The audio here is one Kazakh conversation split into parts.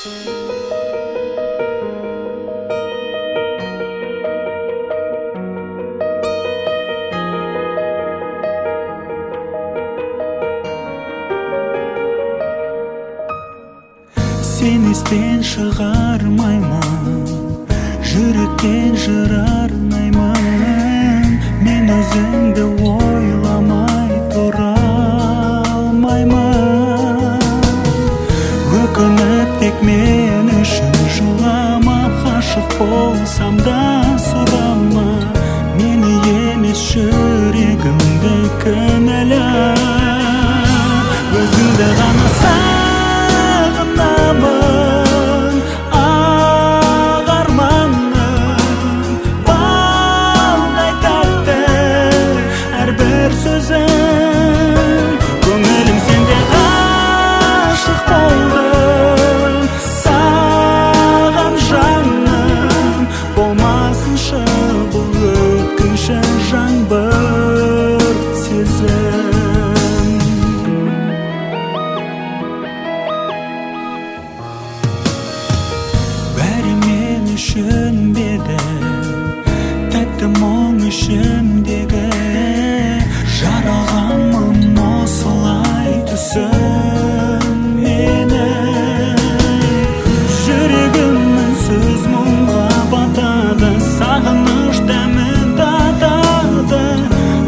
Сен естен шығармаймын, жүректен жыр арнаймын. Мен өзіңді ойламай тұра алмаймын. Өкініп тек мен үшін жылама, ғашық болсам да сұрама. Мені емес жүрегімді кінәла, өзіңді ғана сағынамын. Ақ арманым балдай тәтті әрбір сөзің. Көңілім сенде ғашық болды саған жаным. Болмасыншы бұл өткінші жаңбыр сезім. Бәрі мен үшін беді, тәтті мұң ішімдегі. Жаралғанмын осылай түсін мені. Жүрегімнің сөз мұңға батады, сағыныш дәмін татады.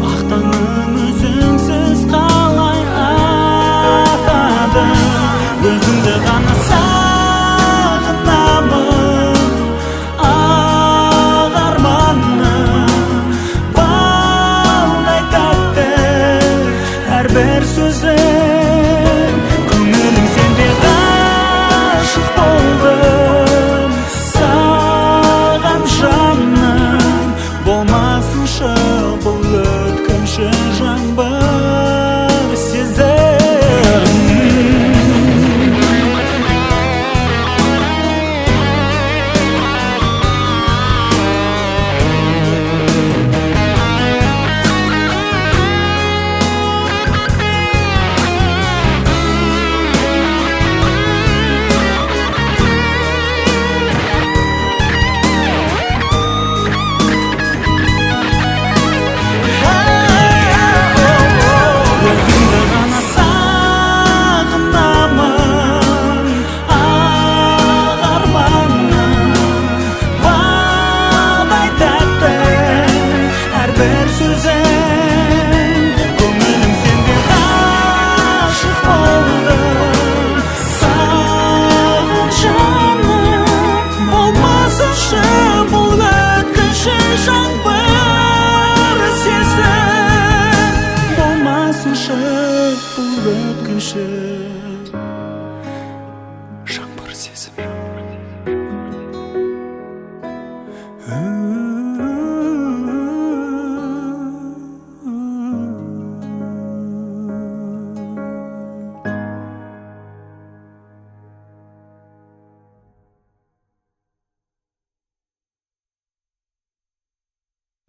Ақ таңым өзіңсіз қалай атады. Өзіңді ғана сағынамын. Ақ арманым балдай тәтті әрбір сөзің. Көңілім сенде ғашық болдым саған жаным. Болмасыншы бұл өткінші жаңбыр сезім. Өзіңді ғана сағынамын. Ақ арманым балдай тәтті әрбір сөзің. Көңілім сенде ғашық болдым саған жаным. Болмасыншы бұл өткінші жаңбыр сезім. Болмасыншы бұл өткінші